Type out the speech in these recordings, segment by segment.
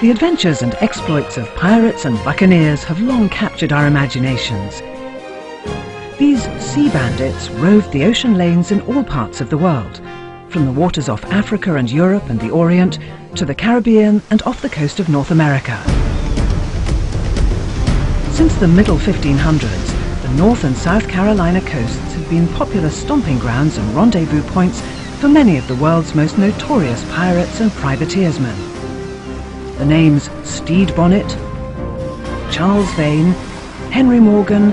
The adventures and exploits of pirates and buccaneers have long captured our imaginations. These sea bandits roved the ocean lanes in all parts of the world, from the waters off Africa and Europe and the Orient to the Caribbean and off the coast of North America. Since the middle 1500s, the North and South Carolina coasts have been popular stomping grounds and rendezvous points for many of the world's most notorious pirates and privateersmen. The names Stede Bonnet, Charles Vane, Henry Morgan,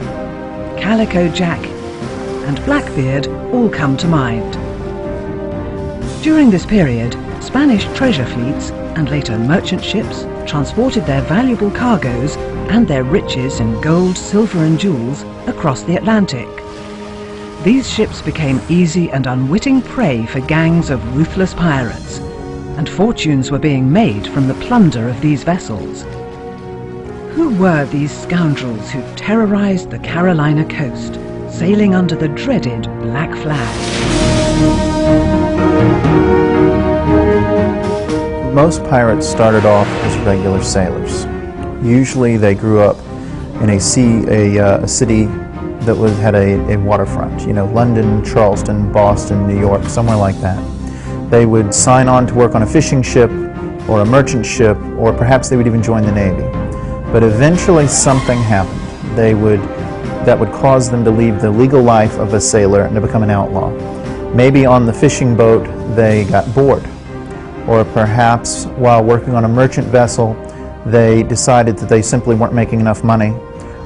Calico Jack and Blackbeard all come to mind. During this period, Spanish treasure fleets and later merchant ships transported their valuable cargoes and their riches in gold, silver and jewels across the Atlantic. These ships became easy and unwitting prey for gangs of ruthless pirates, and fortunes were being made from the plunder of these vessels. Who were these scoundrels who terrorized the Carolina coast, sailing under the dreaded Black Flag? Most pirates started off as regular sailors. Usually they grew up in a city that had a waterfront, London, Charleston, Boston, New York, somewhere like that. They would sign on to work on a fishing ship or a merchant ship, or perhaps they would even join the Navy. But eventually something happened that would cause them to leave the legal life of a sailor and to become an outlaw. Maybe on the fishing boat they got bored, or perhaps while working on a merchant vessel they decided that they simply weren't making enough money,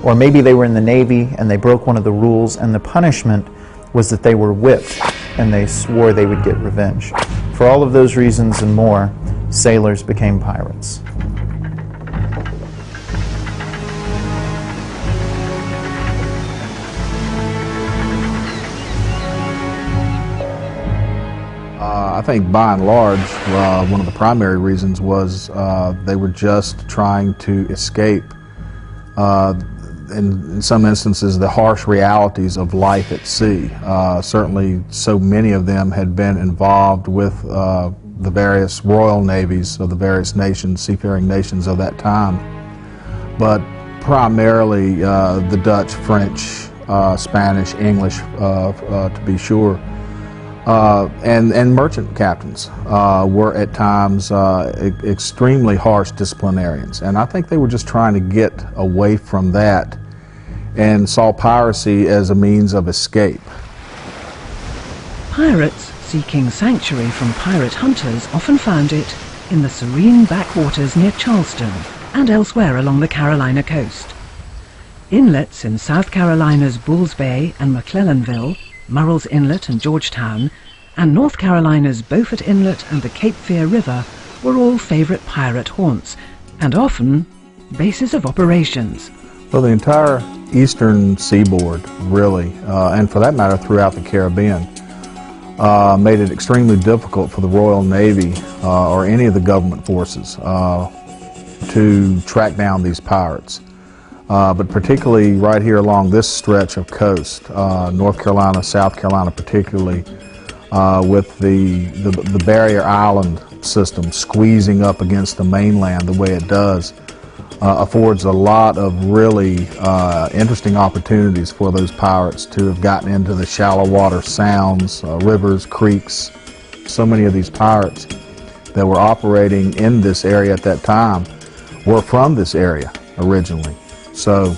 or maybe they were in the Navy and they broke one of the rules, and the punishment was that they were whipped and they swore they would get revenge. For all of those reasons and more, sailors became pirates. I think by and large, one of the primary reasons was they were just trying to escape, in some instances, the harsh realities of life at sea. Certainly, so many of them had been involved with the various royal navies of the various nations, seafaring nations of that time. But primarily the Dutch, French, Spanish, English, to be sure. And merchant captains were at times extremely harsh disciplinarians, and I think they were just trying to get away from that and saw piracy as a means of escape. Pirates seeking sanctuary from pirate hunters often found it in the serene backwaters near Charleston and elsewhere along the Carolina coast. Inlets in South Carolina's Bulls Bay and McClellanville, Murrells Inlet and Georgetown, and North Carolina's Beaufort Inlet and the Cape Fear River were all favorite pirate haunts, and often bases of operations. Well, the entire eastern seaboard, really, and for that matter throughout the Caribbean, made it extremely difficult for the Royal Navy or any of the government forces to track down these pirates. But particularly right here along this stretch of coast, North Carolina, South Carolina particularly, with the barrier island system squeezing up against the mainland the way it does, affords a lot of really interesting opportunities for those pirates to have gotten into the shallow water sounds, rivers, creeks. So many of these pirates that were operating in this area at that time were from this area originally. So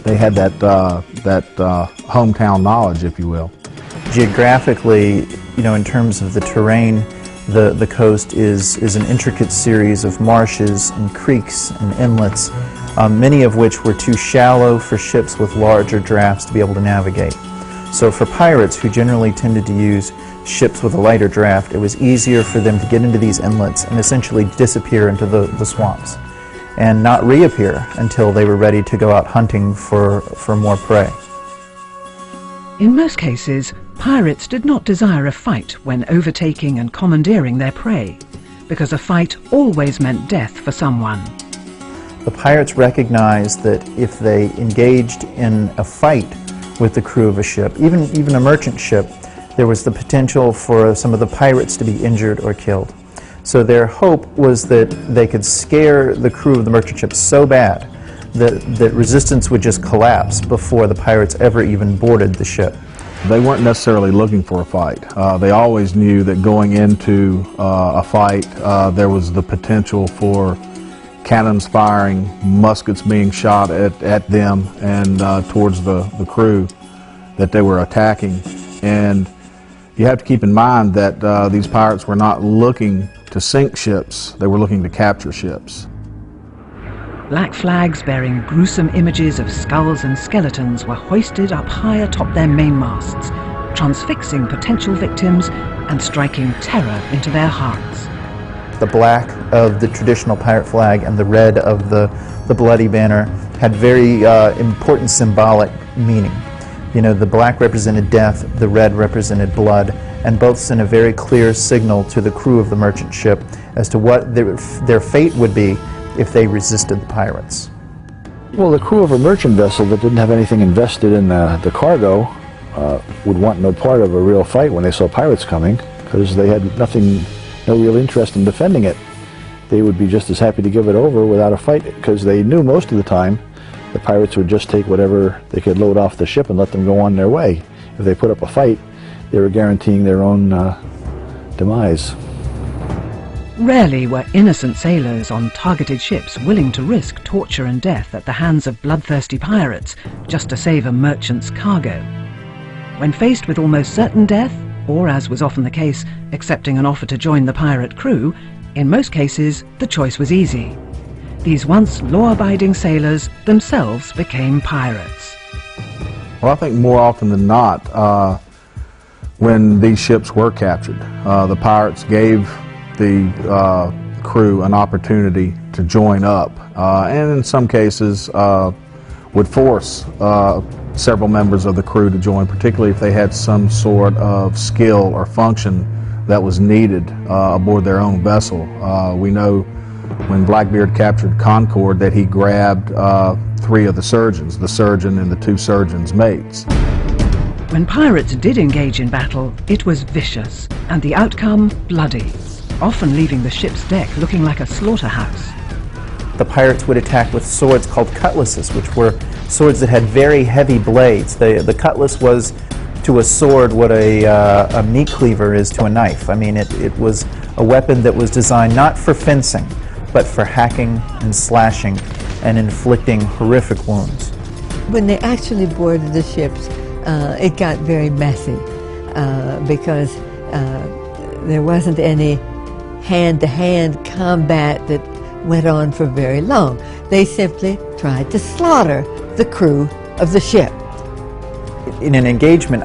they had that hometown knowledge, if you will. Geographically, in terms of the terrain, the coast is an intricate series of marshes and creeks and inlets, many of which were too shallow for ships with larger drafts to be able to navigate. So for pirates, who generally tended to use ships with a lighter draft, it was easier for them to get into these inlets and essentially disappear into the swamps and not reappear until they were ready to go out hunting for more prey. In most cases, pirates did not desire a fight when overtaking and commandeering their prey, because a fight always meant death for someone. The pirates recognized that if they engaged in a fight with the crew of a ship, even a merchant ship, there was the potential for some of the pirates to be injured or killed. So their hope was that they could scare the crew of the merchant ship so bad that resistance would just collapse before the pirates ever even boarded the ship. They weren't necessarily looking for a fight. They always knew that going into a fight, there was the potential for cannons firing, muskets being shot at them and towards the crew that they were attacking. And you have to keep in mind that these pirates were not looking to sink ships, they were looking to capture ships. Black flags bearing gruesome images of skulls and skeletons were hoisted up high atop their mainmasts, transfixing potential victims and striking terror into their hearts. The black of the traditional pirate flag and the red of the bloody banner had very important symbolic meaning. You know, the black represented death, the red represented blood, and both sent a very clear signal to the crew of the merchant ship as to what their fate would be if they resisted the pirates. Well, the crew of a merchant vessel that didn't have anything invested in the cargo would want no part of a real fight when they saw pirates coming, because they had no real interest in defending it. They would be just as happy to give it over without a fight, because they knew most of the time the pirates would just take whatever they could load off the ship and let them go on their way. If they put up a fight, they were guaranteeing their own demise. Rarely were innocent sailors on targeted ships willing to risk torture and death at the hands of bloodthirsty pirates just to save a merchant's cargo. When faced with almost certain death, or as was often the case, accepting an offer to join the pirate crew, in most cases the choice was easy. These once law-abiding sailors themselves became pirates. Well, I think more often than not, when these ships were captured, the pirates gave the crew an opportunity to join up, and in some cases would force several members of the crew to join, particularly if they had some sort of skill or function that was needed aboard their own vessel. We know when Blackbeard captured Concord that he grabbed 3 of the surgeons, the surgeon and the 2 surgeons' mates. When pirates did engage in battle, it was vicious, and the outcome bloody, often leaving the ship's deck looking like a slaughterhouse. The pirates would attack with swords called cutlasses, which were swords that had very heavy blades. The cutlass was to a sword what a meat cleaver is to a knife. I mean, it was a weapon that was designed not for fencing, but for hacking and slashing and inflicting horrific wounds. When they actually boarded the ships, it got very messy because there wasn't any hand-to-hand combat that went on for very long. They simply tried to slaughter the crew of the ship. In an engagement,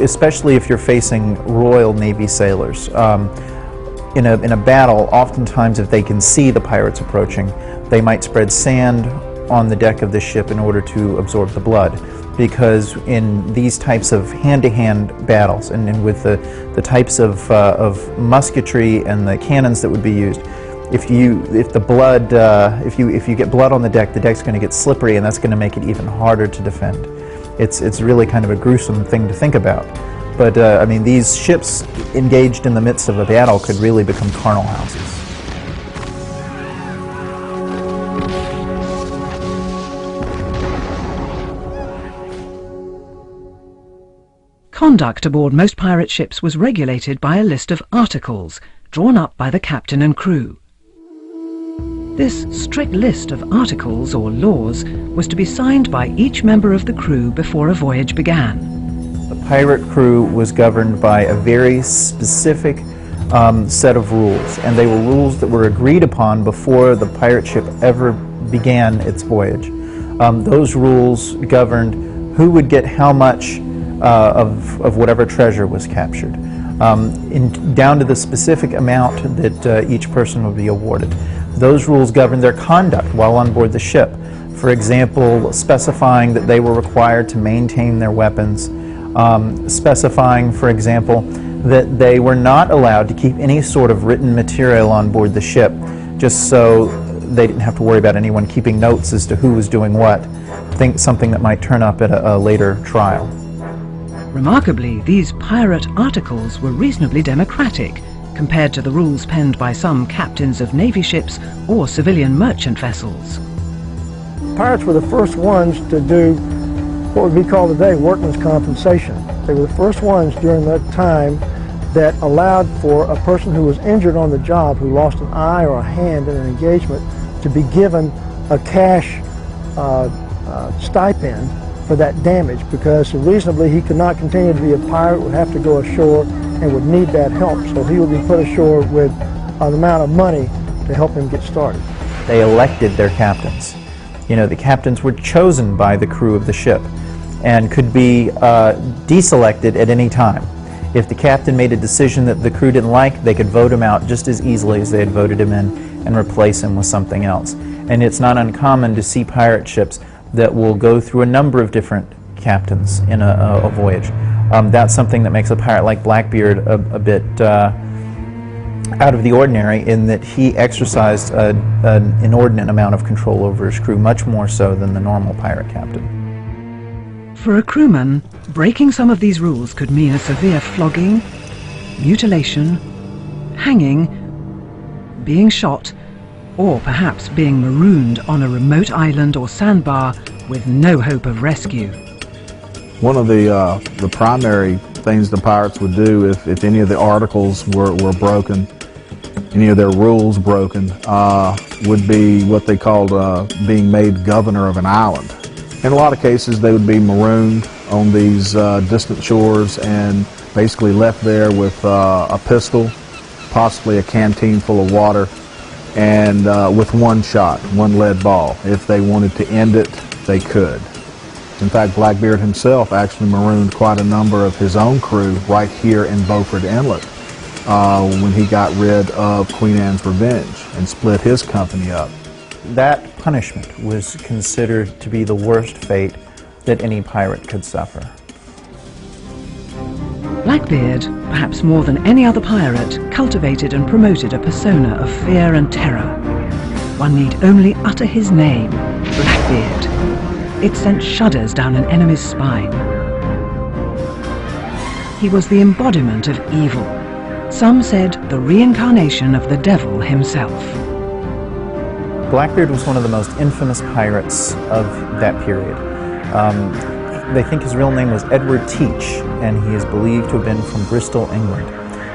especially if you're facing Royal Navy sailors, in a battle, oftentimes if they can see the pirates approaching, they might spread sand on the deck of the ship in order to absorb the blood. Because in these types of hand-to-hand battles, and with the types of musketry and the cannons that would be used, if you get blood on the deck's going to get slippery, and that's going to make it even harder to defend. It's really kind of a gruesome thing to think about. But I mean, these ships engaged in the midst of a battle could really become charnel houses. Conduct aboard most pirate ships was regulated by a list of articles drawn up by the captain and crew. This strict list of articles or laws was to be signed by each member of the crew before a voyage began. The pirate crew was governed by a very specific set of rules, and they were rules that were agreed upon before the pirate ship ever began its voyage. Those rules governed who would get how much of whatever treasure was captured, down to the specific amount that each person would be awarded. Those rules governed their conduct while on board the ship. For example, specifying that they were required to maintain their weapons, specifying, for example, that they were not allowed to keep any sort of written material on board the ship, just so they didn't have to worry about anyone keeping notes as to who was doing what, something that might turn up at a later trial. Remarkably, these pirate articles were reasonably democratic, compared to the rules penned by some captains of Navy ships or civilian merchant vessels. Pirates were the first ones to do what would be called today workman's compensation. They were the first ones during that time that allowed for a person who was injured on the job, who lost an eye or a hand in an engagement, to be given a cash stipend for that damage, because reasonably he could not continue to be a pirate, would have to go ashore and would need that help. So he would be put ashore with an amount of money to help him get started. They elected their captains. You know, the captains were chosen by the crew of the ship and could be deselected at any time. If the captain made a decision that the crew didn't like, they could vote him out just as easily as they had voted him in and replace him with something else. And it's not uncommon to see pirate ships that will go through a number of different captains in a voyage. That's something that makes a pirate like Blackbeard a bit out of the ordinary, in that he exercised an inordinate amount of control over his crew, much more so than the normal pirate captain. For a crewman, breaking some of these rules could mean a severe flogging, mutilation, hanging, being shot, or perhaps being marooned on a remote island or sandbar with no hope of rescue. One of the primary things the pirates would do if any of the articles were broken, any of their rules broken, would be what they called being made governor of an island. In a lot of cases they would be marooned on these distant shores and basically left there with a pistol, possibly a canteen full of water, and with one shot, one lead ball. If they wanted to end it, they could. In fact, Blackbeard himself actually marooned quite a number of his own crew right here in Beaufort Inlet when he got rid of Queen Anne's Revenge and split his company up. That punishment was considered to be the worst fate that any pirate could suffer. Blackbeard, perhaps more than any other pirate, cultivated and promoted a persona of fear and terror. One need only utter his name, Blackbeard. It sent shudders down an enemy's spine. He was the embodiment of evil. Some said the reincarnation of the devil himself. Blackbeard was one of the most infamous pirates of that period. They think his real name was Edward Teach, and he is believed to have been from Bristol, England.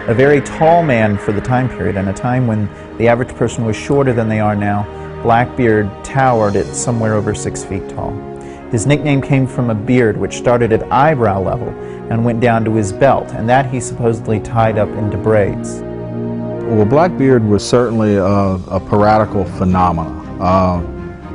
A very tall man for the time period, and a time when the average person was shorter than they are now. Blackbeard towered at somewhere over 6 feet tall. His nickname came from a beard which started at eyebrow level and went down to his belt, and that he supposedly tied up into braids. Well, Blackbeard was certainly a piratical phenomenon.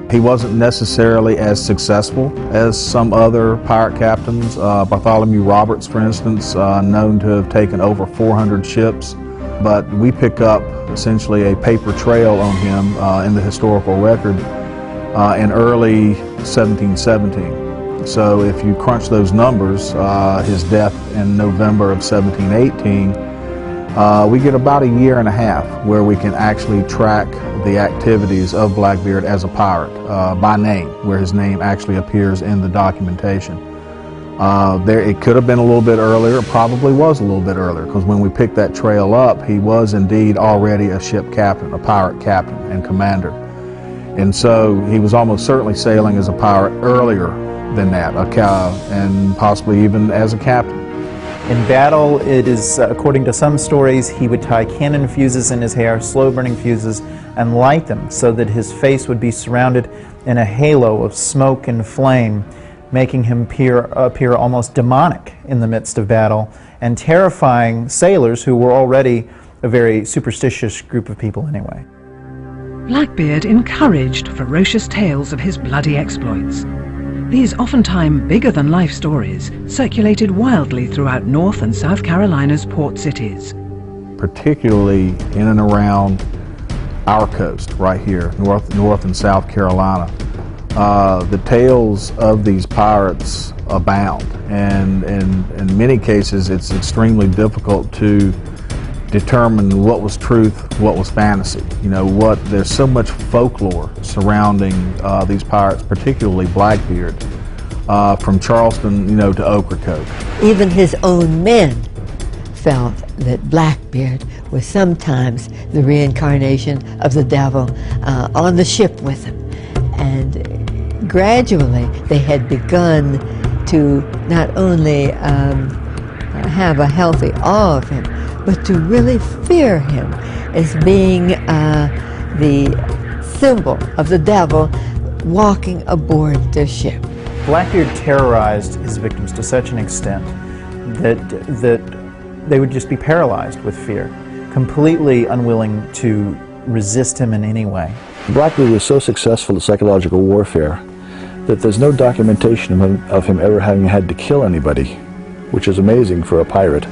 He wasn't necessarily as successful as some other pirate captains. Bartholomew Roberts, for instance, known to have taken over 400 ships, but we pick up essentially a paper trail on him in the historical record in early 1717. So if you crunch those numbers, his death in November of 1718, we get about a year and a half where we can actually track the activities of Blackbeard as a pirate by name, where his name actually appears in the documentation. It could have been a little bit earlier, it probably was a little bit earlier, because when we picked that trail up, he was indeed already a ship captain, a pirate captain and commander. And so he was almost certainly sailing as a pirate earlier than that, and possibly even as a captain. In battle, it is, according to some stories, he would tie cannon fuses in his hair, slow-burning fuses, and light them so that his face would be surrounded in a halo of smoke and flame, making him appear almost demonic in the midst of battle, and terrifying sailors who were already a very superstitious group of people anyway. Blackbeard encouraged ferocious tales of his bloody exploits. These oftentimes bigger-than-life stories circulated wildly throughout North and South Carolina's port cities. Particularly in and around our coast, right here, North and South Carolina. The tales of these pirates abound, and in many cases it's extremely difficult to determine what was truth, what was fantasy. You know, there's so much folklore surrounding these pirates, particularly Blackbeard, from Charleston, to Ocracoke. Even his own men felt that Blackbeard was sometimes the reincarnation of the devil on the ship with him. And gradually they had begun to not only have a healthy awe of him, but to really fear him as being the symbol of the devil walking aboard their ship. Blackbeard terrorized his victims to such an extent that they would just be paralyzed with fear, completely unwilling to resist him in any way. Blackbeard was so successful at psychological warfare that there's no documentation of him ever having had to kill anybody, which is amazing for a pirate.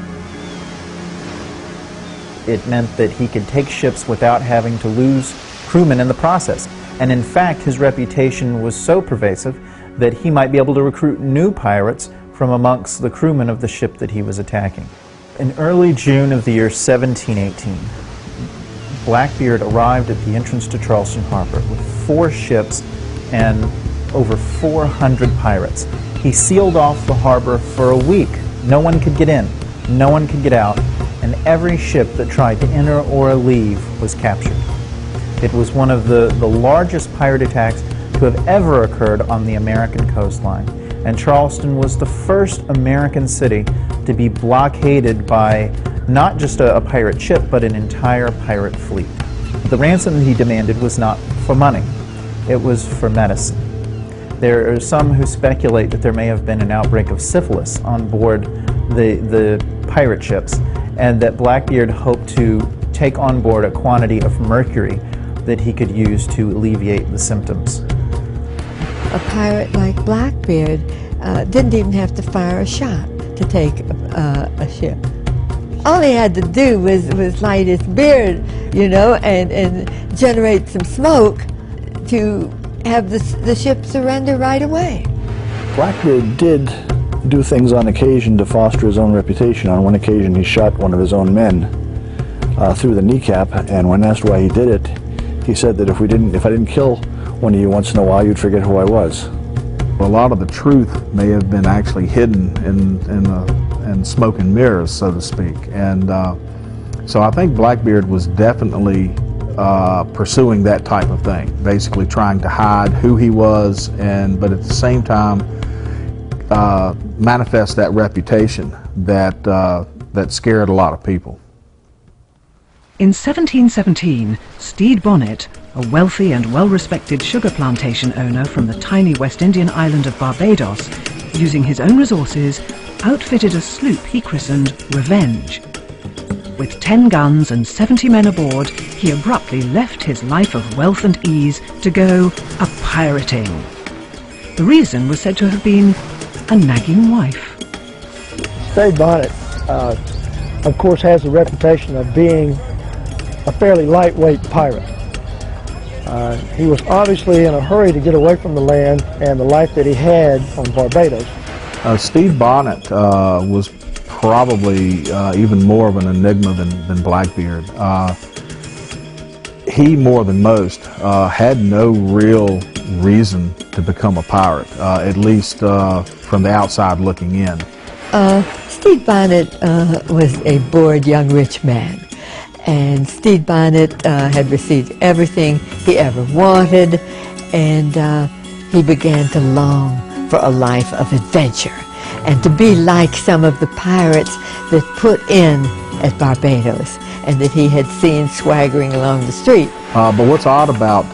It meant that he could take ships without having to lose crewmen in the process. And in fact, his reputation was so pervasive that he might be able to recruit new pirates from amongst the crewmen of the ship that he was attacking. In early June of the year 1718, Blackbeard arrived at the entrance to Charleston Harbor with 4 ships and over 400 pirates. He sealed off the harbor for a week. No one could get in, no one could get out, and every ship that tried to enter or leave was captured. It was one of the largest pirate attacks to have ever occurred on the American coastline, and Charleston was the first American city to be blockaded by not just a pirate ship, but an entire pirate fleet. The ransom that he demanded was not for money, it was for medicine. There are some who speculate that there may have been an outbreak of syphilis on board the pirate ships, and that Blackbeard hoped to take on board a quantity of mercury that he could use to alleviate the symptoms. A pirate like Blackbeard didn't even have to fire a shot to take a ship. All he had to do was light his beard, you know, and generate some smoke to have the ship surrender right away. Blackbeard did do things on occasion to foster his own reputation. On one occasion he shot one of his own men through the kneecap, and when asked why he did it, he said that if I didn't kill one of you once in a while, you'd forget who I was. A lot of the truth may have been actually hidden in smoke and mirrors, so to speak. And so I think Blackbeard was definitely pursuing that type of thing, basically trying to hide who he was, but at the same time manifest that reputation that scared a lot of people. In 1717, Stede Bonnet, a wealthy and well-respected sugar plantation owner from the tiny West Indian island of Barbados, using his own resources, outfitted a sloop he christened Revenge. With 10 guns and 70 men aboard, he abruptly left his life of wealth and ease to go a-pirating. The reason was said to have been a nagging wife. Stede Bonnet, of course, has the reputation of being a fairly lightweight pirate. He was obviously in a hurry to get away from the land and the life that he had on Barbados. Stede Bonnet was probably even more of an enigma than Blackbeard. He, more than most, had no real reason to become a pirate, at least from the outside looking in. Stede Bonnet was a bored young rich man. And Stede Bonnet had received everything he ever wanted, and he began to long for a life of adventure and to be like some of the pirates that put in at Barbados and that he had seen swaggering along the street. But what's odd about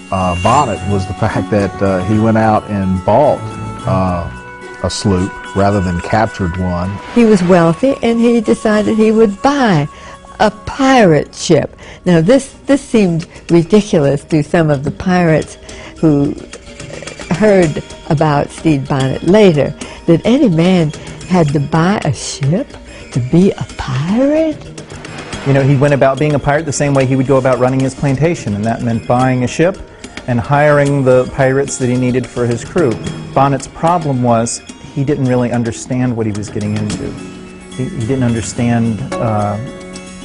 Bonnet was the fact that he went out and bought a sloop rather than captured one. He was wealthy, and he decided he would buy a pirate ship. Now this seemed ridiculous to some of the pirates who heard about Stede Bonnet later, that any man had to buy a ship to be a pirate. You know, he went about being a pirate the same way he would go about running his plantation, and that meant buying a ship and hiring the pirates that he needed for his crew. Bonnet's problem was he didn't really understand what he was getting into. He didn't understand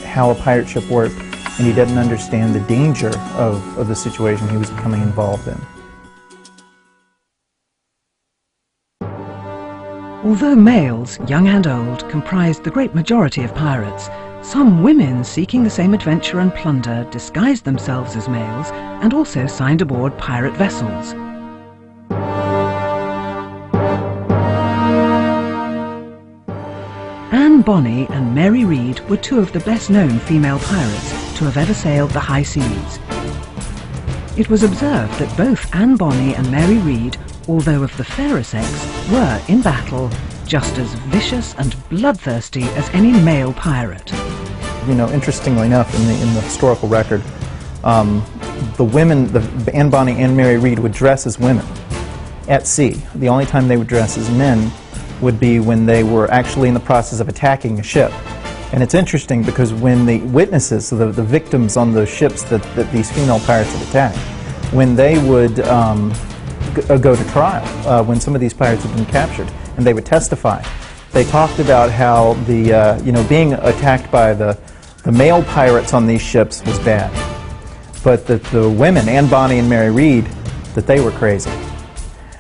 how a pirate ship worked, and he didn't understand the danger of the situation he was becoming involved in. Although males, young and old, comprised the great majority of pirates, Some women seeking the same adventure and plunder disguised themselves as males and also signed aboard pirate vessels. Anne Bonny and Mary Read were two of the best-known female pirates to have ever sailed the high seas. It was observed that both Anne Bonny and Mary Read, although of the fairer sex, were, in battle, just as vicious and bloodthirsty as any male pirate. You know, interestingly enough, in the historical record, the women, Anne Bonny and Mary Read, would dress as women at sea. The only time they would dress as men would be when they were actually in the process of attacking a ship. And it's interesting because when the witnesses, so the victims on those ships that these female pirates had attacked, when they would go to trial, when some of these pirates had been captured, and they would testify, they talked about how the being attacked by the male pirates on these ships was bad, but that the women, Anne Bonny and Mary Read, that they were crazy,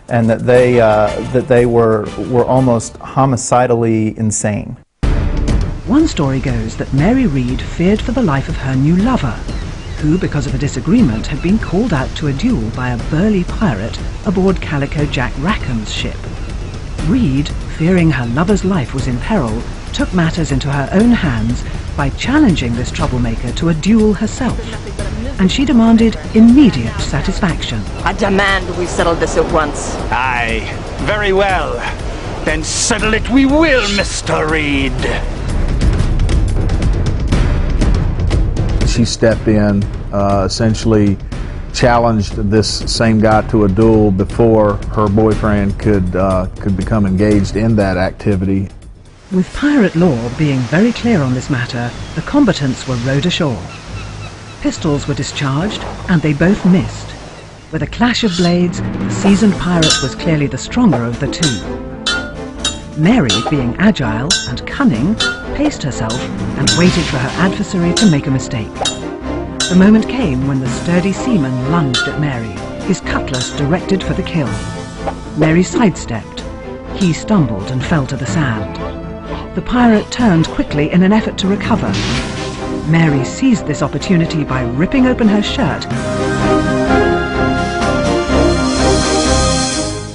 and that they were almost homicidally insane. One story goes that Mary Read feared for the life of her new lover, who, because of a disagreement, had been called out to a duel by a burly pirate aboard Calico Jack Rackham's ship. Read, fearing her lover's life was in peril, took matters into her own hands by challenging this troublemaker to a duel herself, and she demanded immediate satisfaction. I demand we settle this at once. Aye, very well. Then settle it we will, Mr. Reed. She stepped in, essentially challenged this same guy to a duel before her boyfriend could become engaged in that activity. With pirate law being very clear on this matter, the combatants were rowed ashore. Pistols were discharged, and they both missed. With a clash of blades, the seasoned pirate was clearly the stronger of the two. Mary, being agile and cunning, paced herself and waited for her adversary to make a mistake. The moment came when the sturdy seaman lunged at Mary, his cutlass directed for the kill. Mary sidestepped. He stumbled and fell to the sand. The pirate turned quickly in an effort to recover. Mary seized this opportunity by ripping open her shirt.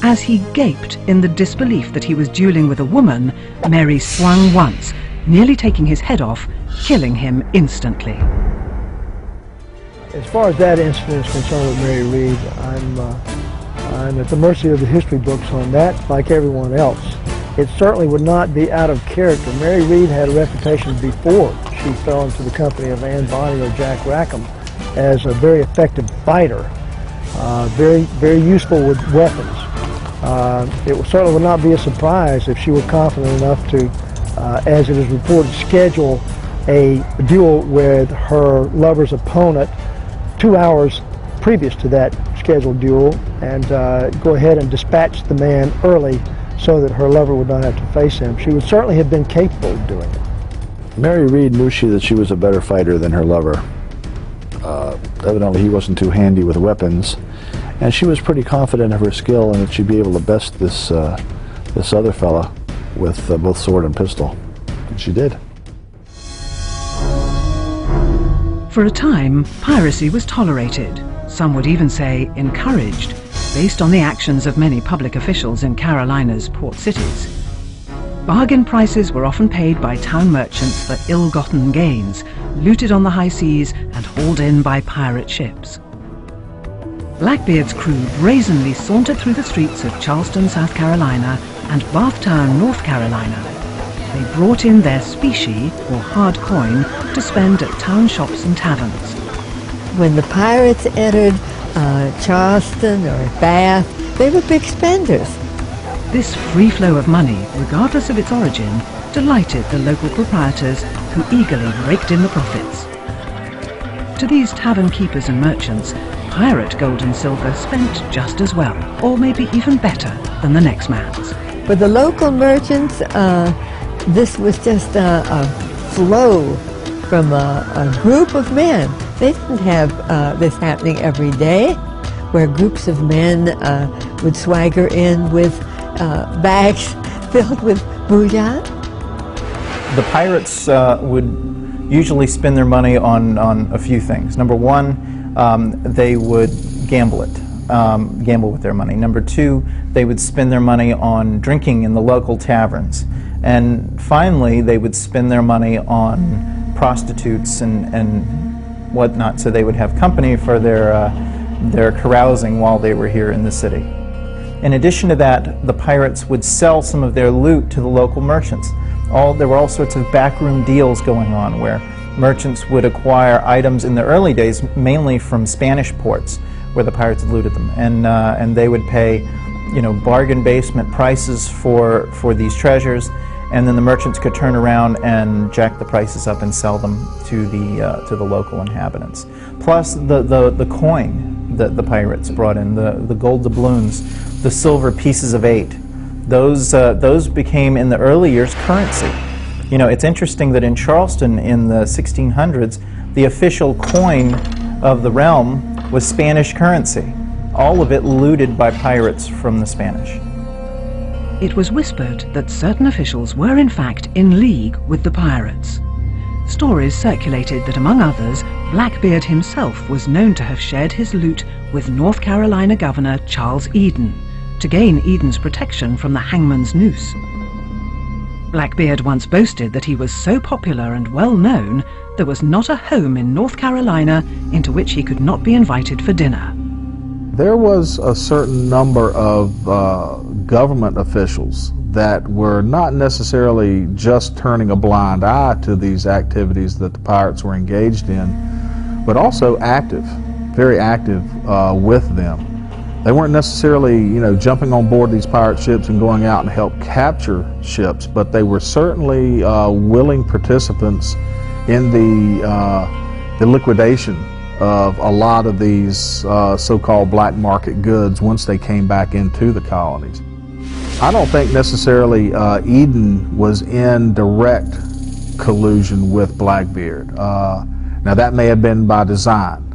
As he gaped in the disbelief that he was dueling with a woman, Mary swung once, nearly taking his head off, killing him instantly. As far as that incident is concerned with Mary Read, I'm at the mercy of the history books on that, like everyone else. It certainly would not be out of character. Mary Read had a reputation before she fell into the company of Anne Bonny or Jack Rackham as a very effective fighter, very useful with weapons. It certainly would not be a surprise if she were confident enough to, as it is reported, schedule a duel with her lover's opponent 2 hours previous to that scheduled duel and go ahead and dispatch the man early so that her lover would not have to face him. She would certainly have been capable of doing it. Mary Read knew that she was a better fighter than her lover. Evidently he wasn't too handy with weapons, and she was pretty confident of her skill and that she'd be able to best this other fella with both sword and pistol. And she did. For a time, piracy was tolerated, some would even say encouraged, based on the actions of many public officials in Carolina's port cities. Bargain prices were often paid by town merchants for ill-gotten gains, looted on the high seas and hauled in by pirate ships. Blackbeard's crew brazenly sauntered through the streets of Charleston, South Carolina and Bathtown, North Carolina. They brought in their specie, or hard coin, to spend at town shops and taverns. When the pirates entered Charleston or Bath, they were big spenders. This free flow of money, regardless of its origin, delighted the local proprietors who eagerly raked in the profits. To these tavern keepers and merchants, pirate gold and silver spent just as well, or maybe even better, than the next man's. For the local merchants, this was just a flow from a group of men. They didn't have this happening every day, where groups of men would swagger in with bags filled with bullion. The pirates would usually spend their money on a few things. Number one, they would gamble with their money. Number two, they would spend their money on drinking in the local taverns. And finally, they would spend their money on prostitutes and whatnot, so they would have company for their carousing while they were here in the city. In addition to that, the pirates would sell some of their loot to the local merchants. There were all sorts of backroom deals going on where merchants would acquire items in the early days mainly from Spanish ports where the pirates had looted them, and they would pay, bargain basement prices for these treasures, and then the merchants could turn around and jack the prices up and sell them to the local inhabitants. Plus the coin that the pirates brought in, the gold doubloons, the silver pieces of 8, those became in the early years currency. It's interesting that in Charleston in the 1600s, the official coin of the realm was Spanish currency, all of it looted by pirates from the Spanish. It was whispered that certain officials were in fact in league with the pirates. Stories circulated that, among others, Blackbeard himself was known to have shared his loot with North Carolina Governor Charles Eden to gain Eden's protection from the hangman's noose. Blackbeard once boasted that he was so popular and well known there was not a home in North Carolina into which he could not be invited for dinner. There was a certain number of government officials that were not necessarily just turning a blind eye to these activities that the pirates were engaged in, but also active, very active with them. They weren't necessarily, jumping on board these pirate ships and going out and help capture ships, but they were certainly willing participants in the liquidation of a lot of these so-called black market goods once they came back into the colonies. I don't think necessarily Eden was in direct collusion with Blackbeard. Now that may have been by design.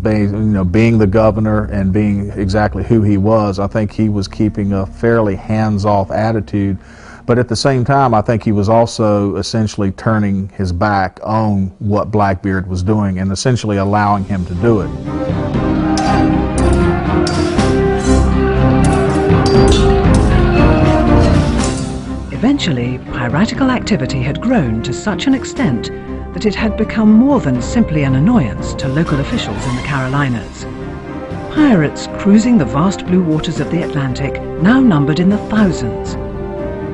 Being the governor and being exactly who he was, I think he was keeping a fairly hands-off attitude. But at the same time, I think he was also essentially turning his back on what Blackbeard was doing and essentially allowing him to do it. Eventually, piratical activity had grown to such an extent that it had become more than simply an annoyance to local officials in the Carolinas. Pirates cruising the vast blue waters of the Atlantic now numbered in the thousands.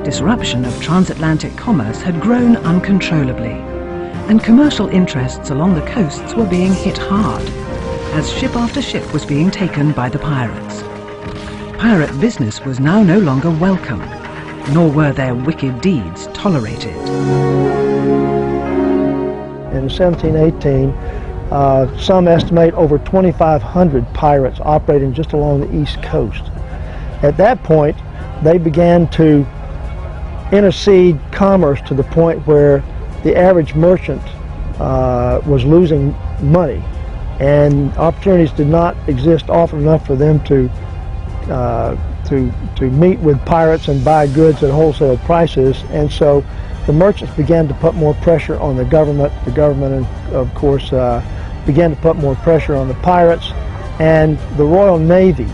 Disruption of transatlantic commerce had grown uncontrollably, and commercial interests along the coasts were being hit hard, as ship after ship was being taken by the pirates. Pirate business was now no longer welcome, nor were their wicked deeds tolerated. In 1718, some estimate over 2,500 pirates operating just along the East Coast. At that point, they began to intercede commerce to the point where the average merchant was losing money, and opportunities did not exist often enough for them to meet with pirates and buy goods at wholesale prices, and so the merchants began to put more pressure on the government. The government, of course, began to put more pressure on the pirates, and the Royal Navy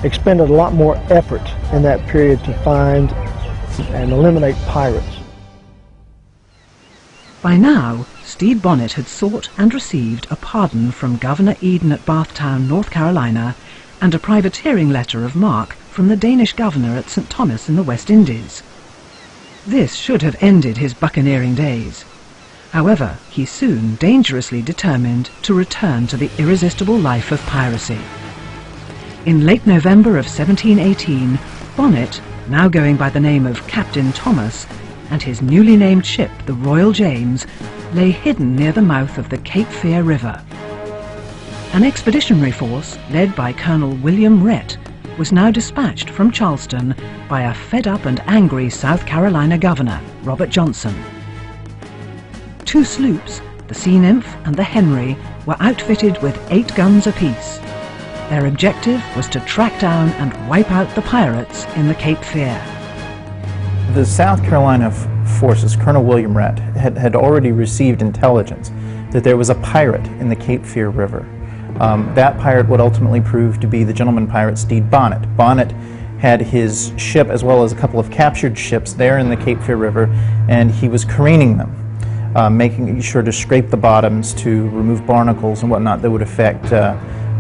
expended a lot more effort in that period to find and eliminate pirates. By now, Stede Bonnet had sought and received a pardon from Governor Eden at Bathtown, North Carolina, and a privateering letter of marque from the Danish governor at St. Thomas in the West Indies. This should have ended his buccaneering days. However, he soon dangerously determined to return to the irresistible life of piracy. In late November of 1718, Bonnet, now going by the name of Captain Thomas, and his newly named ship, the Royal James, lay hidden near the mouth of the Cape Fear River. An expeditionary force, led by Colonel William Rhett, was now dispatched from Charleston by a fed-up and angry South Carolina governor, Robert Johnson. 2 sloops, the Sea Nymph and the Henry, were outfitted with 8 guns apiece. Their objective was to track down and wipe out the pirates in the Cape Fear. The South Carolina forces, Colonel William Rhett, had already received intelligence that there was a pirate in the Cape Fear River. That pirate would ultimately prove to be the gentleman pirate Stede Bonnet. Bonnet had his ship as well as a couple of captured ships there in the Cape Fear River, and he was careening them, making sure to scrape the bottoms to remove barnacles and whatnot that would affect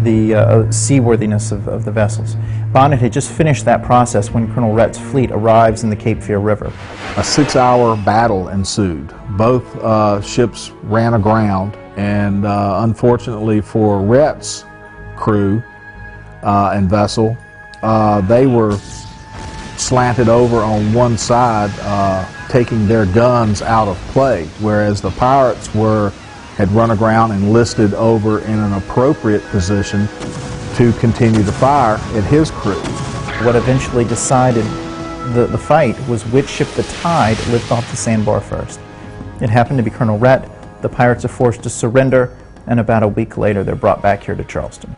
the seaworthiness of the vessels. Bonnet had just finished that process when Colonel Rhett's fleet arrives in the Cape Fear River. A 6-hour battle ensued. Both ships ran aground, and unfortunately for Rhett's crew and vessel, they were slanted over on one side, taking their guns out of play, whereas the pirates had run aground and listed over in an appropriate position to continue to fire at his crew. What eventually decided the fight was which ship, the Tide, lift off the sandbar first. It happened to be Colonel Rhett. The pirates are forced to surrender, and about a week later they're brought back here to Charleston.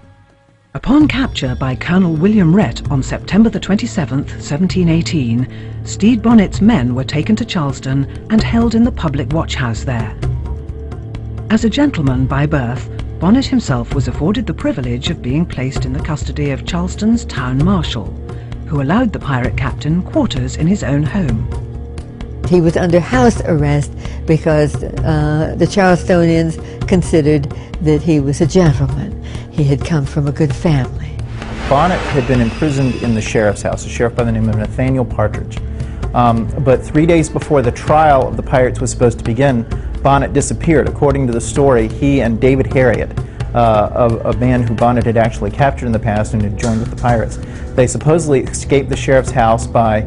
Upon capture by Colonel William Rhett on September the 27th, 1718, Stede Bonnet's men were taken to Charleston and held in the public watchhouse there. As a gentleman by birth, Bonnet himself was afforded the privilege of being placed in the custody of Charleston's town marshal, who allowed the pirate captain quarters in his own home. He was under house arrest because the Charlestonians considered that he was a gentleman. He had come from a good family. Bonnet had been imprisoned in the sheriff's house, a sheriff by the name of Nathaniel Partridge. But 3 days before the trial of the pirates was supposed to begin, Bonnet disappeared. According to the story, he and David Harriet, a man who Bonnet had actually captured in the past and had joined with the pirates, they supposedly escaped the sheriff's house by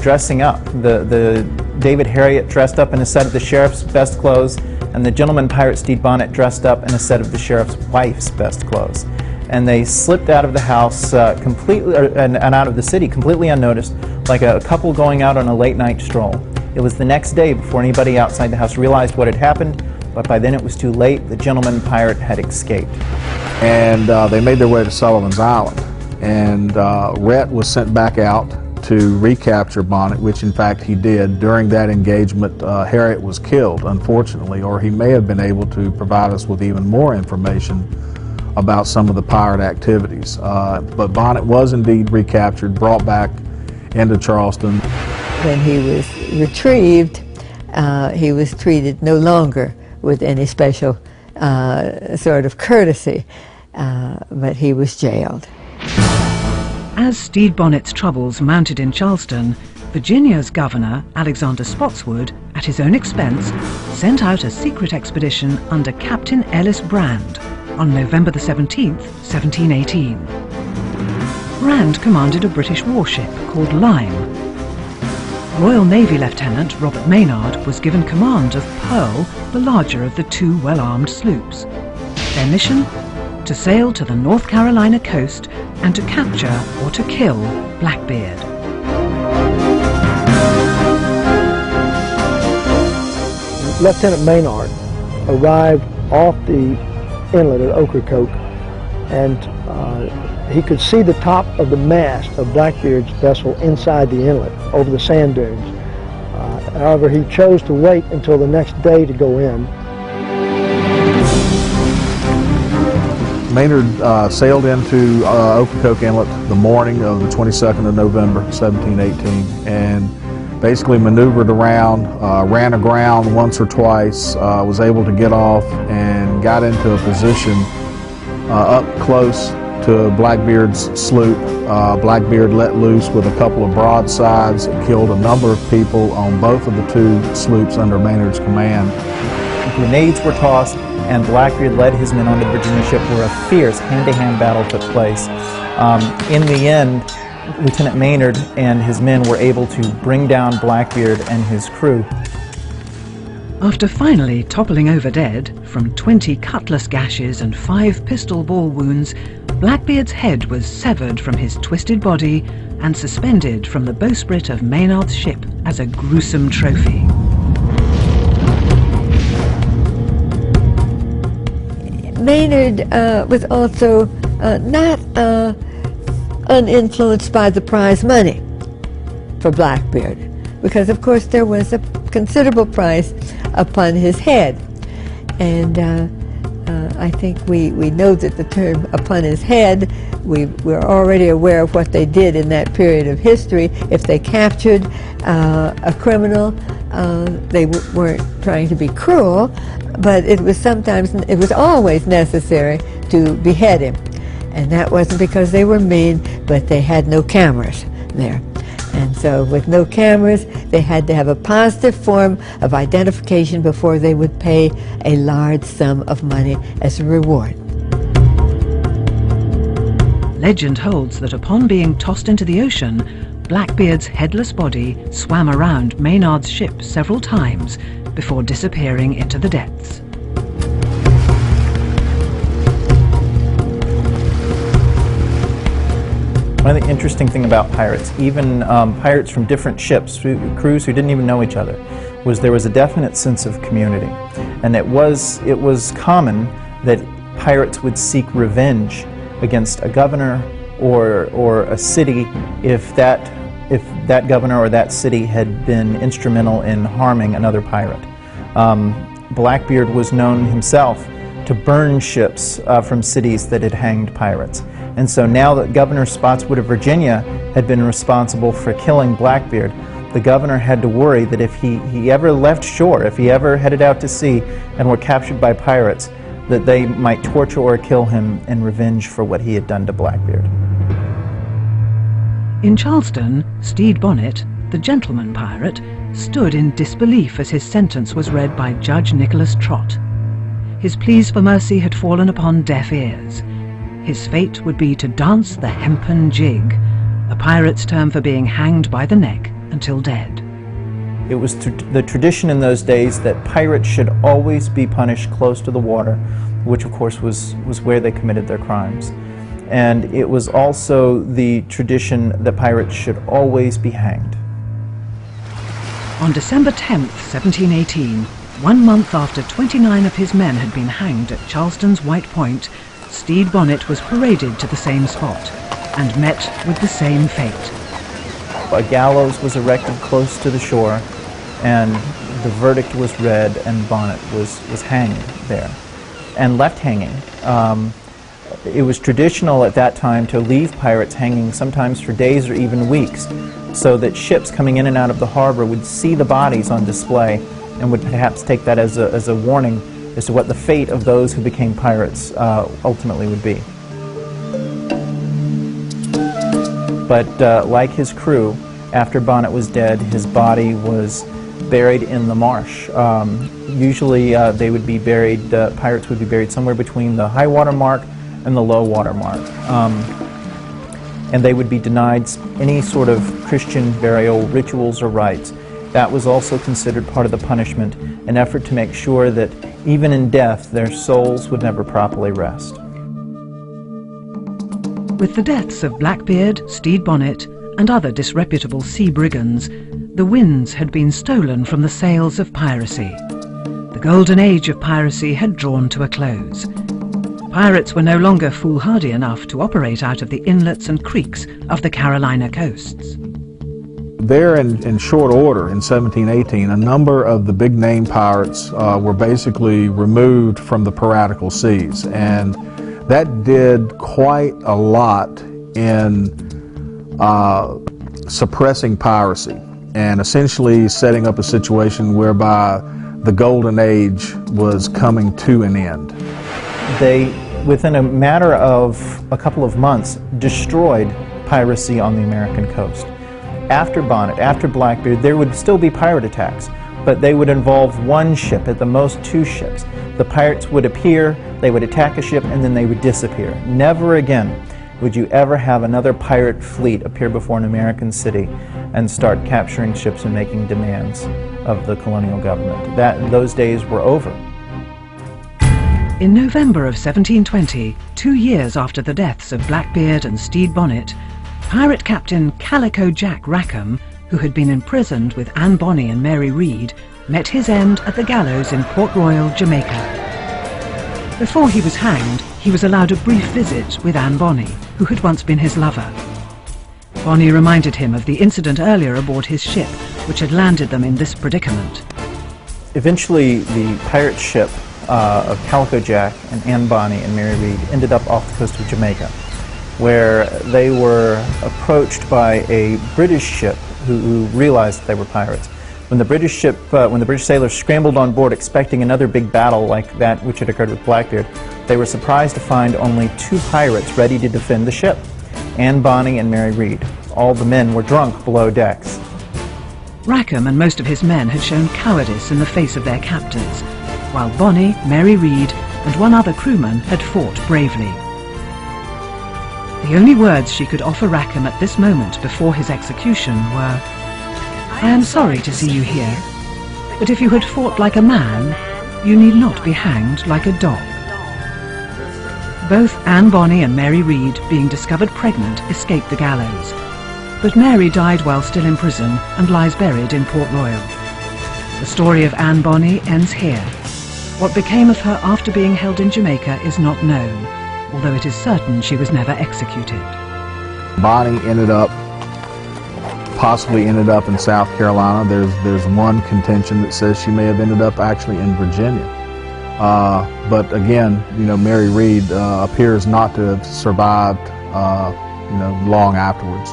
dressing up. The David Harriet dressed up in a set of the sheriff's best clothes, and the gentleman pirate Stede Bonnet dressed up in a set of the sheriff's wife's best clothes. And they slipped out of the house completely, and out of the city completely unnoticed, like a couple going out on a late night stroll. It was the next day before anybody outside the house realized what had happened, but by then it was too late. The gentleman pirate had escaped. And they made their way to Sullivan's Island. And Rhett was sent back out to recapture Bonnet, which in fact he did. During that engagement, Harriet was killed, unfortunately, or he may have been able to provide us with even more information about some of the pirate activities. But Bonnet was indeed recaptured, brought back into Charleston. When he was retrieved, he was treated no longer with any special sort of courtesy, but he was jailed. As Stede Bonnet's troubles mounted in Charleston, Virginia's governor, Alexander Spotswood, at his own expense, sent out a secret expedition under Captain Ellis Brand on November the 17th, 1718. Brand commanded a British warship called Lyme. Royal Navy Lieutenant Robert Maynard was given command of Pearl, the larger of the two well-armed sloops. Their mission? To sail to the North Carolina coast and to capture or to kill Blackbeard. Lieutenant Maynard arrived off the inlet at Ocracoke, and he could see the top of the mast of Blackbeard's vessel inside the inlet over the sand dunes. However, he chose to wait until the next day to go in. Maynard sailed into Ocracoke Inlet the morning of the 22nd of November, 1718, and basically maneuvered around, ran aground once or twice, was able to get off and got into a position up close to Blackbeard's sloop. Blackbeard let loose with a couple of broadsides. It killed a number of people on both of the two sloops under Maynard's command. Grenades were tossed, and Blackbeard led his men on the Virginia ship, where a fierce hand-to-hand battle took place. In the end, Lieutenant Maynard and his men were able to bring down Blackbeard and his crew. After finally toppling over dead from 20 cutlass gashes and 5 pistol ball wounds, Blackbeard's head was severed from his twisted body and suspended from the bowsprit of Maynard's ship as a gruesome trophy. Maynard was also not uninfluenced by the prize money for Blackbeard, because of course there was a considerable price upon his head. And I think we know that the term upon his head, we're already aware of what they did in that period of history. If they captured a criminal, they weren't trying to be cruel, but it was always necessary to behead him. And that wasn't because they were mean, but they had no cameras there. And so with no cameras, they had to have a positive form of identification before they would pay a large sum of money as a reward. Legend holds that upon being tossed into the ocean, Blackbeard's headless body swam around Maynard's ship several times before disappearing into the depths. One of the interesting things about pirates, even pirates from different ships, crews who didn't even know each other, was there was a definite sense of community. And it was common that pirates would seek revenge against a governor or a city if that governor or that city had been instrumental in harming another pirate. Blackbeard was known himself to burn ships from cities that had hanged pirates. And so now that Governor Spotswood of Virginia had been responsible for killing Blackbeard, the governor had to worry that if he ever left shore, if he ever headed out to sea and were captured by pirates, that they might torture or kill him in revenge for what he had done to Blackbeard. In Charleston, Stede Bonnet, the gentleman pirate, stood in disbelief as his sentence was read by Judge Nicholas Trott. His pleas for mercy had fallen upon deaf ears. His fate would be to dance the hempen jig, a pirate's term for being hanged by the neck until dead. It was the tradition in those days that pirates should always be punished close to the water, which of course was where they committed their crimes. And it was also the tradition that pirates should always be hanged. On December 10th, 1718, 1 month after 29 of his men had been hanged at Charleston's White Point, Stede Bonnet was paraded to the same spot and met with the same fate. A gallows was erected close to the shore, and the verdict was read, and Bonnet was hanged there and left hanging. It was traditional at that time to leave pirates hanging sometimes for days or even weeks, so that ships coming in and out of the harbor would see the bodies on display and would perhaps take that as a warning as to what the fate of those who became pirates ultimately would be. But like his crew, after Bonnet was dead, his body was buried in the marsh. Usually they would be buried, pirates would be buried somewhere between the high water mark and the low water mark. And they would be denied any sort of Christian burial rituals or rites. That was also considered part of the punishment, an effort to make sure that even in death, their souls would never properly rest. With the deaths of Blackbeard, Stede Bonnet, and other disreputable sea brigands, the winds had been stolen from the sails of piracy. The golden age of piracy had drawn to a close. Pirates were no longer foolhardy enough to operate out of the inlets and creeks of the Carolina coasts. There in short order in 1718, a number of the big name pirates were basically removed from the piratical seas, and that did quite a lot in suppressing piracy and essentially setting up a situation whereby the golden age was coming to an end. They, within a matter of a couple of months, destroyed piracy on the American coast. After Bonnet, after Blackbeard, there would still be pirate attacks, but they would involve one ship, at the most 2 ships. The pirates would appear, they would attack a ship, and then they would disappear. Never again would you ever have another pirate fleet appear before an American city and start capturing ships and making demands of the colonial government. Those days were over. In November of 1720, 2 years after the deaths of Blackbeard and Stede Bonnet, pirate captain Calico Jack Rackham, who had been imprisoned with Anne Bonny and Mary Read, met his end at the gallows in Port Royal, Jamaica. Before he was hanged, he was allowed a brief visit with Anne Bonny, who had once been his lover. Bonny reminded him of the incident earlier aboard his ship, which had landed them in this predicament. Eventually, the pirate ship of Calico Jack and Anne Bonny and Mary Read ended up off the coast of Jamaica, where they were approached by a British ship who realized that they were pirates. When the British sailors scrambled on board expecting another big battle like that which had occurred with Blackbeard, they were surprised to find only 2 pirates ready to defend the ship, Anne Bonny and Mary Read. All the men were drunk below decks. Rackham and most of his men had shown cowardice in the face of their captors, while Bonny, Mary Read and one other crewman had fought bravely. The only words she could offer Rackham at this moment before his execution were, "I am sorry to see you here, but if you had fought like a man, you need not be hanged like a dog." Both Anne Bonny and Mary Read, being discovered pregnant, escaped the gallows. But Mary died while still in prison and lies buried in Port Royal. The story of Anne Bonny ends here. What became of her after being held in Jamaica is not known, although it is certain she was never executed. Bonny possibly ended up in South Carolina. There's one contention that says she may have ended up actually in Virginia. But again, Mary Read appears not to have survived, long afterwards.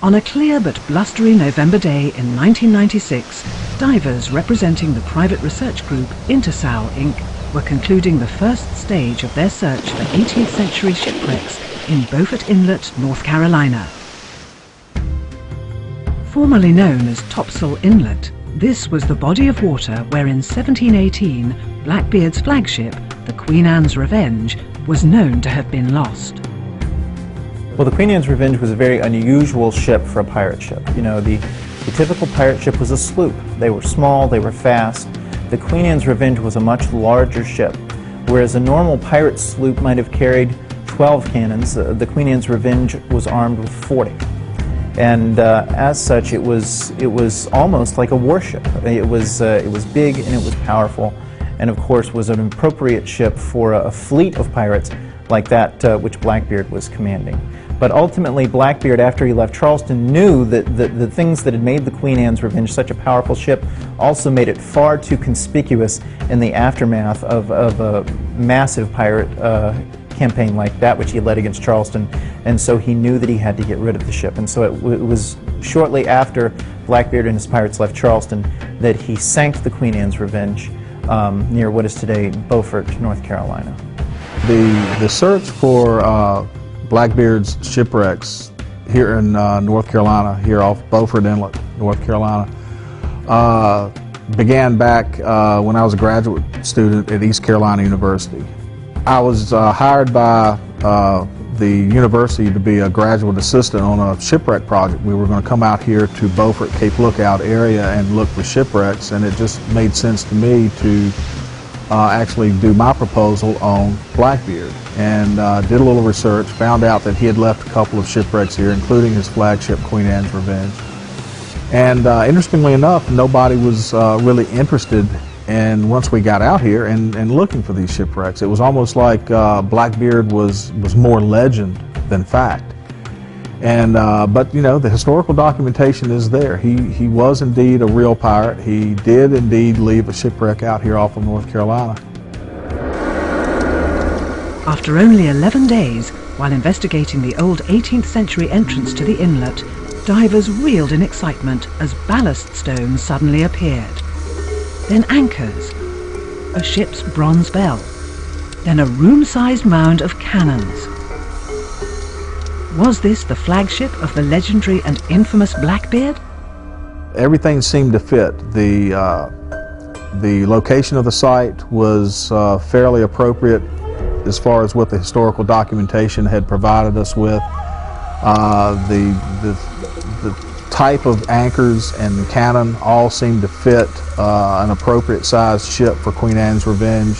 On a clear but blustery November day in 1996, divers representing the private research group Intersal Inc. were concluding the first stage of their search for 18th century shipwrecks in Beaufort Inlet, North Carolina. Formerly known as Topsail Inlet, this was the body of water where in 1718 Blackbeard's flagship, the Queen Anne's Revenge, was known to have been lost. Well, the Queen Anne's Revenge was a very unusual ship for a pirate ship. The typical pirate ship was a sloop. They were small, they were fast. The Queen Anne's Revenge was a much larger ship. Whereas a normal pirate sloop might have carried 12 cannons, the Queen Anne's Revenge was armed with 40. And as such, it was almost like a warship. It was big and it was powerful, and of course was an appropriate ship for a fleet of pirates like that which Blackbeard was commanding. But ultimately, Blackbeard, after he left Charleston, knew that the things that had made the Queen Anne's Revenge such a powerful ship also made it far too conspicuous in the aftermath of a massive pirate campaign like that which he led against Charleston, and so he knew that he had to get rid of the ship. And so it was shortly after Blackbeard and his pirates left Charleston that he sank the Queen Anne's Revenge near what is today Beaufort, North Carolina. The search for Blackbeard's shipwrecks here in North Carolina, here off Beaufort Inlet, North Carolina, began back when I was a graduate student at East Carolina University. I was hired by the university to be a graduate assistant on a shipwreck project. We were going to come out here to Beaufort, Cape Lookout area and look for shipwrecks, and it just made sense to me to actually do my proposal on Blackbeard, and did a little research, found out that he had left a couple of shipwrecks here, including his flagship Queen Anne's Revenge. And interestingly enough, nobody was really interested in, once we got out here, and looking for these shipwrecks. It was almost like Blackbeard was more legend than fact. And but the historical documentation is there. He was indeed a real pirate. He did indeed leave a shipwreck out here off of North Carolina. After only 11 days, while investigating the old 18th century entrance to the inlet, divers reeled in excitement as ballast stones suddenly appeared. Then anchors, a ship's bronze bell, then a room-sized mound of cannons. Was this the flagship of the legendary and infamous Blackbeard? Everything seemed to fit. The location of the site was fairly appropriate as far as what the historical documentation had provided us with. The type of anchors and cannon all seemed to fit an appropriate sized ship for Queen Anne's Revenge.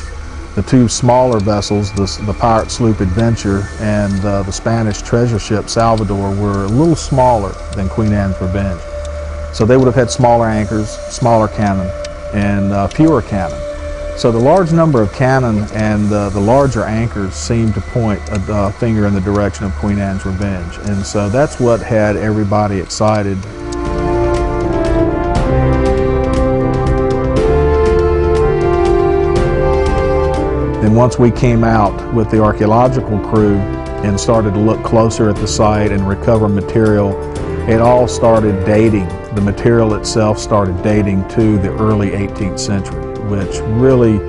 The two smaller vessels, the pirate sloop Adventure and the Spanish treasure ship Salvador, were a little smaller than Queen Anne's Revenge. So they would have had smaller anchors, smaller cannon, and fewer cannon. So the large number of cannon and the larger anchors seemed to point a finger in the direction of Queen Anne's Revenge. And so that's what had everybody excited. Then once we came out with the archaeological crew and started to look closer at the site and recover material, it all started dating. The material itself started dating to the early 18th century, which really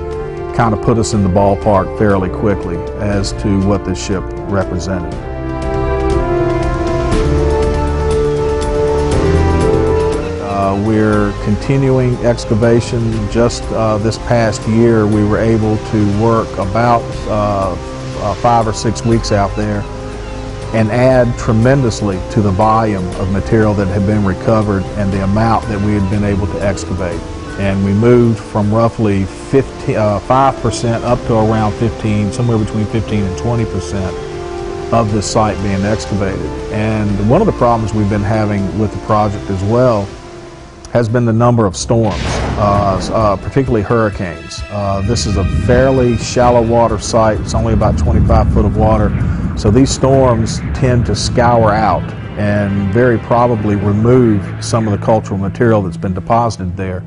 kind of put us in the ballpark fairly quickly as to what this ship represented. We're continuing excavation. Just this past year we were able to work about 5 or 6 weeks out there and add tremendously to the volume of material that had been recovered and the amount that we had been able to excavate. And we moved from roughly 5% up to around 15, somewhere between 15 and 20% of this site being excavated. And one of the problems we've been having with the project as well has been the number of storms, particularly hurricanes. This is a fairly shallow water site. It's only about 25 foot of water. So these storms tend to scour out and very probably remove some of the cultural material that's been deposited there.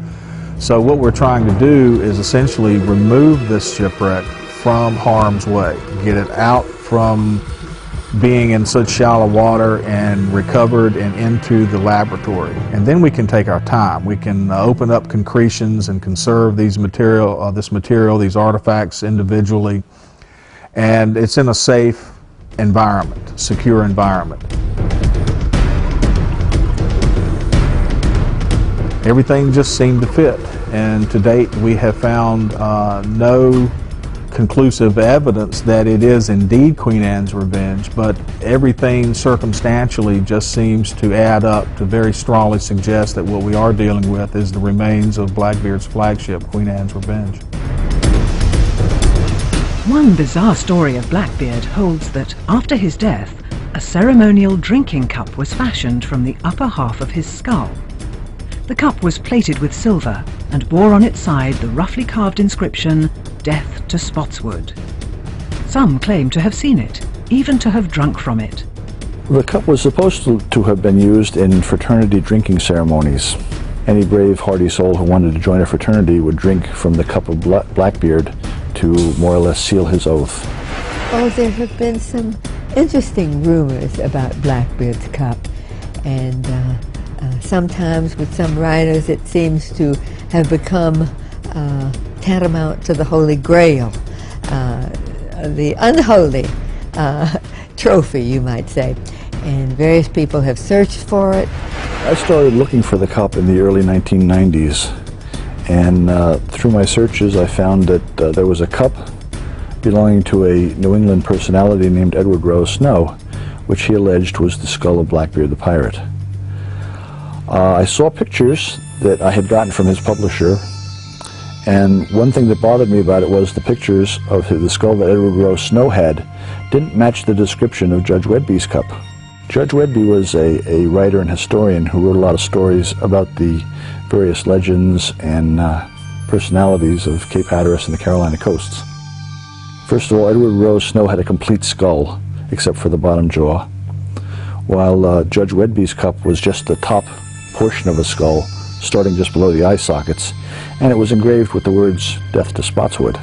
So what we're trying to do is essentially remove this shipwreck from harm's way, get it out from being in such shallow water and recovered and into the laboratory. And then we can take our time. We can open up concretions and conserve these these artifacts individually. And it's in a safe environment, secure environment. Everything just seemed to fit, and to date we have found no conclusive evidence that it is indeed Queen Anne's Revenge, but everything circumstantially just seems to add up to very strongly suggest that what we are dealing with is the remains of Blackbeard's flagship, Queen Anne's Revenge. One bizarre story of Blackbeard holds that after his death, a ceremonial drinking cup was fashioned from the upper half of his skull. The cup was plated with silver and bore on its side the roughly carved inscription, "Death to Spotswood." Some claim to have seen it, even to have drunk from it. The cup was supposed to have been used in fraternity drinking ceremonies. Any brave, hardy soul who wanted to join a fraternity would drink from the cup of Blackbeard to more or less seal his oath. Oh, there have been some interesting rumors about Blackbeard's cup, and sometimes with some writers it seems to have become tantamount to the Holy Grail, the unholy trophy, you might say. And various people have searched for it. I started looking for the cup in the early 1990s, and through my searches I found that there was a cup belonging to a New England personality named Edward Rowe Snow, which he alleged was the skull of Blackbeard the pirate. I saw pictures that I had gotten from his publisher, and one thing that bothered me about it was the pictures of the skull that Edward Rowe Snow had didn't match the description of Judge Wedby's cup. Judge Wedby was a writer and historian who wrote a lot of stories about the various legends and personalities of Cape Hatteras and the Carolina coasts. First of all, Edward Rowe Snow had a complete skull, except for the bottom jaw, while Judge Wedby's cup was just the top portion of a skull, starting just below the eye sockets, and it was engraved with the words, "Death to Spotswood."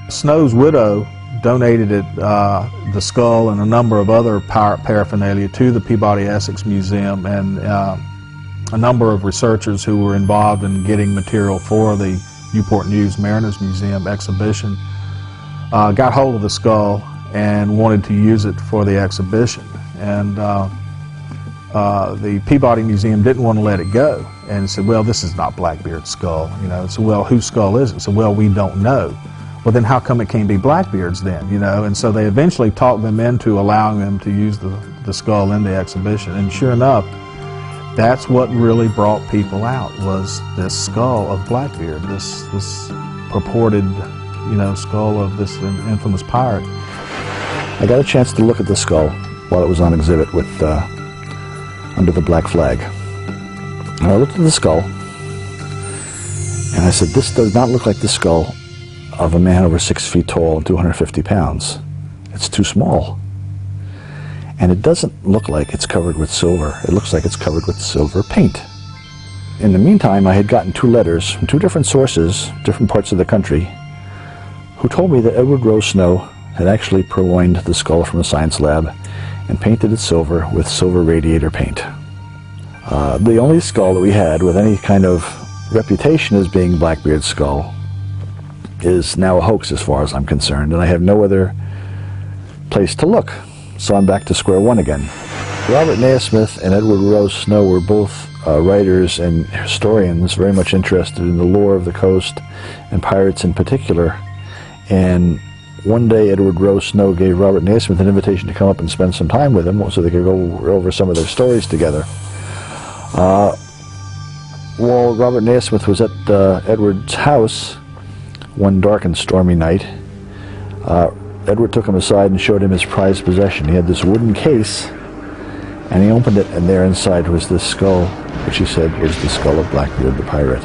Snow's widow donated the skull and a number of other pirate paraphernalia to the Peabody Essex Museum, and a number of researchers who were involved in getting material for the Newport News Mariners Museum exhibition got hold of the skull and wanted to use it for the exhibition. And the Peabody Museum didn't want to let it go and said, well, this is not Blackbeard's skull. You know, so, well, whose skull is it? So, well, we don't know. Well, then how come it can't be Blackbeard's then, you know? And so they eventually talked them into allowing them to use the skull in the exhibition. And sure enough, that's what really brought people out, was this skull of Blackbeard, this purported, you know, skull of this infamous pirate. I got a chance to look at the skull while it was on exhibit with under the black flag. And I looked at the skull, and I said, this does not look like the skull of a man over 6 feet tall and 250 pounds. It's too small. And it doesn't look like it's covered with silver. It looks like it's covered with silver paint. In the meantime, I had gotten 2 letters from 2 different sources, different parts of the country, who told me that Edward Rose Snow had actually purloined the skull from a science lab and painted it silver with silver radiator paint. The only skull that we had with any kind of reputation as being Blackbeard's skull is now a hoax as far as I'm concerned, and I have no other place to look. So I'm back to square one again. Robert Naismith and Edward Rose Snow were both writers and historians very much interested in the lore of the coast and pirates in particular. And one day Edward Rose Snow gave Robert Naismith an invitation to come up and spend some time with him so they could go over some of their stories together. While Robert Naismith was at Edward's house one dark and stormy night, Edward took him aside and showed him his prized possession. He had this wooden case, and he opened it, and there inside was this skull, which he said was the skull of Blackbeard the pirate.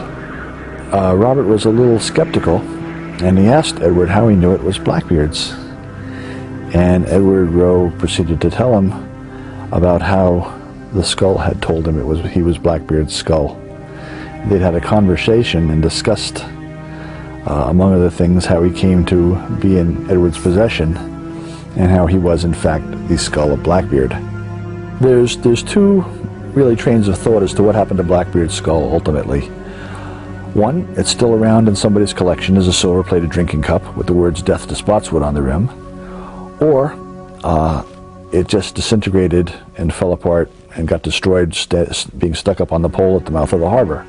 Robert was a little skeptical, and he asked Edward how he knew it was Blackbeard's. And Edward Rowe proceeded to tell him about how the skull had told him he was Blackbeard's skull. They'd had a conversation and discussed, among other things, how he came to be in Edward's possession and how he was in fact the skull of Blackbeard. There's 2 really trains of thought as to what happened to Blackbeard's skull ultimately. One, it's still around in somebody's collection as a silver-plated drinking cup with the words "Death to Spotswood" on the rim, or it just disintegrated and fell apart and got destroyed being stuck up on the pole at the mouth of the harbor.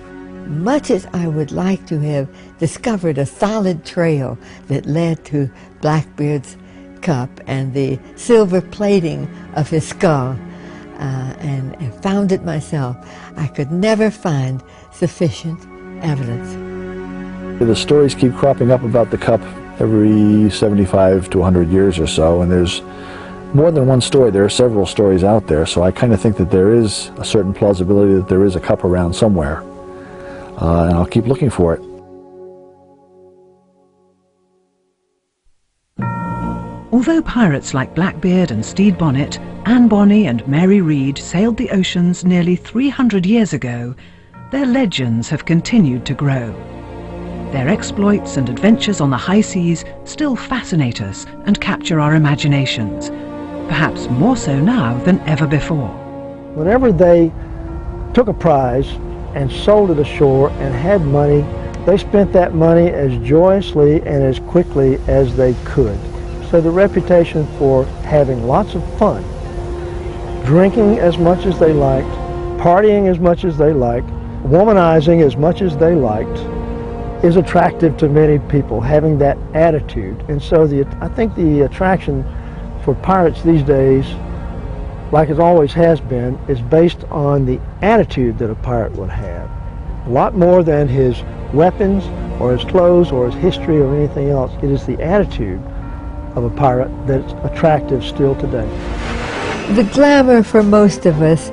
Much as I would like to have discovered a solid trail that led to Blackbeard's cup and the silver plating of his skull, and found it myself, I could never find sufficient evidence. The stories keep cropping up about the cup every 75 to 100 years or so, and there's more than one story. There are several stories out there, so I kind of think that there is a certain plausibility that there is a cup around somewhere. And I'll keep looking for it. Although pirates like Blackbeard and Stede Bonnet, Anne Bonny and Mary Read sailed the oceans nearly 300 years ago, their legends have continued to grow. Their exploits and adventures on the high seas still fascinate us and capture our imaginations, perhaps more so now than ever before. Whenever they took a prize and sold it ashore and had money, they spent that money as joyously and as quickly as they could. So the reputation for having lots of fun, drinking as much as they liked, partying as much as they liked, womanizing as much as they liked, is attractive to many people, having that attitude. And so I think the attraction for pirates these days, like it always has been, is based on the attitude that a pirate would have. A lot more than his weapons or his clothes or his history or anything else. It is the attitude of a pirate that's attractive still today. The glamour for most of us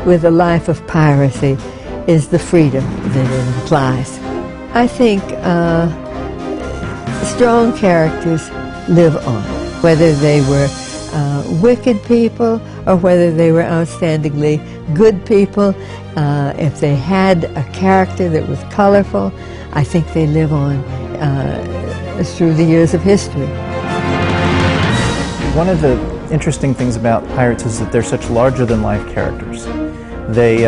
with a life of piracy is the freedom that it implies. I think strong characters live on, whether they were wicked people or whether they were outstandingly good people. If they had a character that was colorful, I think they live on through the years of history. One of the interesting things about pirates is that they're such larger-than-life characters. They,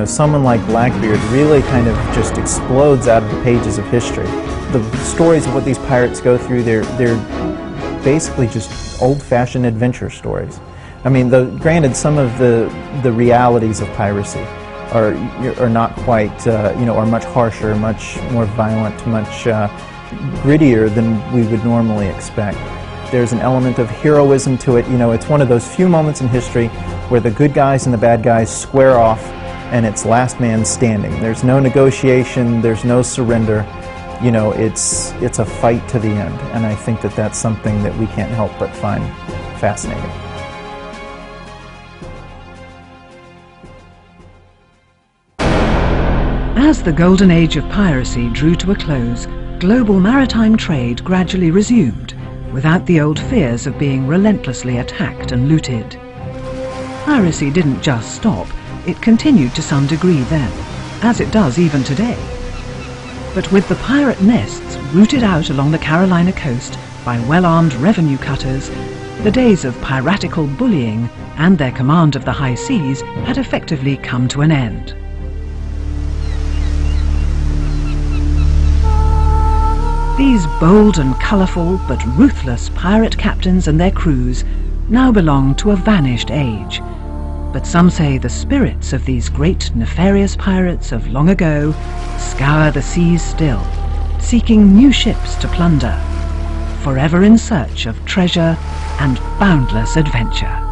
someone like Blackbeard really kind of just explodes out of the pages of history. The stories of what these pirates go through, they're basically just old-fashioned adventure stories. I mean, granted, some of the realities of piracy are not quite, are much harsher, much more violent, much grittier than we would normally expect. There's an element of heroism to it. It's one of those few moments in history where the good guys and the bad guys square off, and it's last man standing. There's no negotiation, there's no surrender. It's a fight to the end, and I think that that's something that we can't help but find fascinating. As the golden age of piracy drew to a close, global maritime trade gradually resumed, without the old fears of being relentlessly attacked and looted. Piracy didn't just stop, it continued to some degree then, as it does even today. But with the pirate nests rooted out along the Carolina coast by well-armed revenue cutters, the days of piratical bullying and their command of the high seas had effectively come to an end. These bold and colourful but ruthless pirate captains and their crews now belong to a vanished age. But some say the spirits of these great nefarious pirates of long ago scour the seas still, seeking new ships to plunder, forever in search of treasure and boundless adventure.